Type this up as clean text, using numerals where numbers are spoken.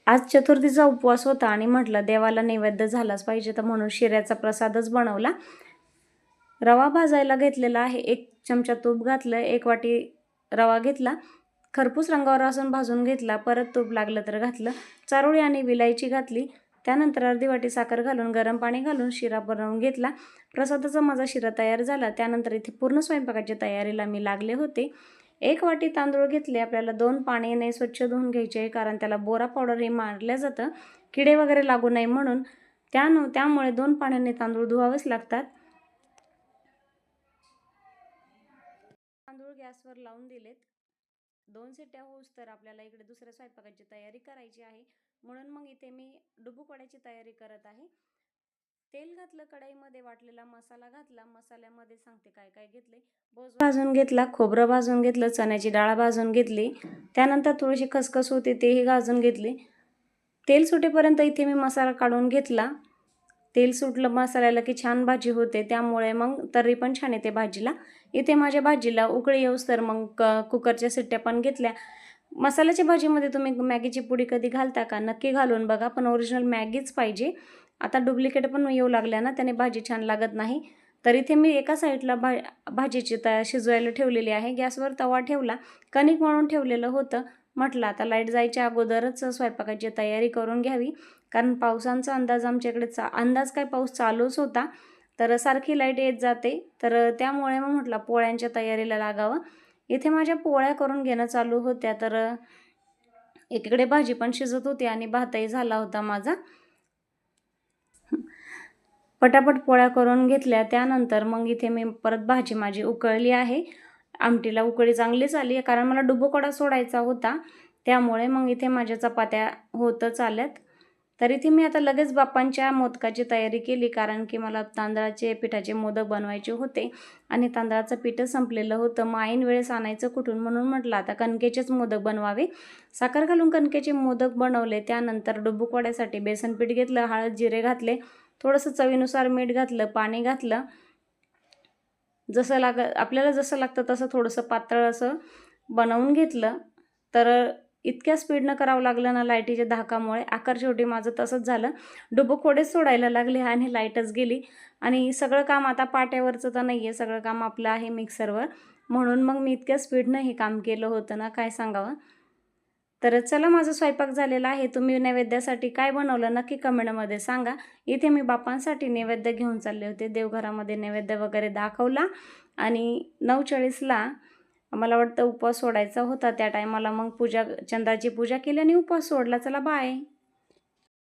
आज चतुर्थीचा उपवास होता आणि म्हटलं देवाला नैवेद्य झालाच पाहिजे, तर म्हणून शिऱ्याचा प्रसादच बनवला। रवा भाजायला घेतलेला आहे, 1 चमचा तूप घातलं, 1 वाटी रवा घेतला, खरपूस रंगावर असून भाजून घेतला, परत तूप लागलं तर घातलं, चारोळी आणि विलायची घातली, त्यानंतर अर्धी वाटी साखर घालून गरम पाणी घालून शिरा बनवून घेतला। प्रसादाचा माझा शिरा तयार झाला। त्यानंतर इथे पूर्ण स्वयंपाकाच्या तयारीला मी लागले होते। 1 वाटी तांदूळ घेतले, आपल्याला 2 पाण्याने स्वच्छ धुवून घ्यायचे आहे, कारण त्याला बोरा पावडर हे मारलं जातं किडे वगैरे लागू नये म्हणून, त्यामुळे 2 पाण्याने तांदूळ धुवावेच लागतात। तांदूळ गॅसवर लावून दिलेत, 2 शिट्ट्या होऊस तर आपल्याला इकडे दुसऱ्या स्वयंपाकाची तयारी करायची आहे, म्हणून मग इथे मी डुबुक वड्याची तयारी करत आहे। तेल घातलं, कढईमध्ये वाटलेला मसाला घातला, मसाल्यामध्ये सांगते काय काय घेतले, बोस भाजून घेतला, खोबरं भाजून घेतलं, चण्याची डाळ भाजून घेतली, त्यानंतर थोडीशी खसखस होती तेही भाजून घेतली। तेल सुटेपर्यंत इथे मी मसाला काढून घेतला। तेल सुटलं मसाल्याला की छान भाजी होते, त्यामुळे मग तर्री पण छान येते भाजीला। इथे माझ्या भाजीला उकळी येऊस तर मग कुकरच्या शिट्ट्या पण घेतल्या। मसाल्याच्या भाजीमध्ये तुम्ही मॅगीची पुडी कधी घालता का? नक्की घालून बघा, पण ओरिजिनल मॅगीच पाहिजे। आता डुप्लिकेट पण येऊ लागल्या ना, त्याने भाजी छान लागत नाही। तर इथे मी एका साईडला भाजीची शिजवायला ठेवलेली आहे, गॅसवर तवा ठेवला, कणिक मळून ठेवलेलं होतं। म्हटलं आता लाईट जायच्या अगोदरच स्वयंपाकाची तयारी करून घ्यावी, कारण पावसांचा अंदाज आमच्याकडे अंदाज काय पाऊस चालूच होता, तर सारखी लाईट येत जाते, तर त्यामुळे मग म्हटलं पोळ्यांच्या तयारीला लागावं। इथे माझ्या पोळ्या करून घेणं चालू होत्या, तर एकीकडे भाजी पण शिजत होती आणि भातही झाला होता माझा। पटापट पोळ्या करून घेतल्या, त्यानंतर मग इथे मी परत भाजी माझी उकळली आहे, आमटीला उकळी चांगलीच आली आहे, कारण मला डुबुक वडा सोडायचा होता, त्यामुळे मग इथे माझ्या चपात्या होतच आल्यात। तर इथे मी आता लगेच बाप्पांच्या मोदकाची तयारी केली, कारण की मला तांदळाचे पिठाचे मोदक बनवायचे होते आणि तांदळाचं पीठ संपलेलं होतं, मग ऐन वेळेस आणायचं कुठून, म्हणून म्हटलं आता कणकेचेच मोदक बनवावे। साखर घालून कणकेचे मोदक बनवले, त्यानंतर डुबुक वड्यासाठी बेसन पीठ घेतलं, हळद जिरे घातले, थोडंसं चवीनुसार मीठ घातलं, पाणी घातलं, आपल्याला जसं लागतं तसं थोडंसं पातळ असं बनवून घेतलं। तर इतक्या स्पीडनं करावं लागलं ना लाईटीच्या धाकामुळे, आकार शेवटी माझं तसंच झालं, डुबुक वडेच सोडायला लागले आणि लाईटच गेली। आणि सगळं काम आता पाट्यावरचं तर नाही आहे, सगळं काम आपलं आहे मिक्सरवर, म्हणून मग मी इतक्या स्पीडनं हे काम केलं होतं ना, काय सांगावं। तर चला, माझा स्वयंपाक झालेला आहे। तुम्ही नैवेद्यासाठी काय बनवलं नक्की कमेंटमध्ये सांगा। इथे मी बाप्पांसाठी नैवेद्य घेऊन चालले होते, देवघरामध्ये नैवेद्य वगैरे दाखवला आणि 9:40ला मला वाटतं उपवास सोडायचा होता, त्या टायमाला मग चंद्राची पूजा केली आणि उपवास सोडला। चला बाय।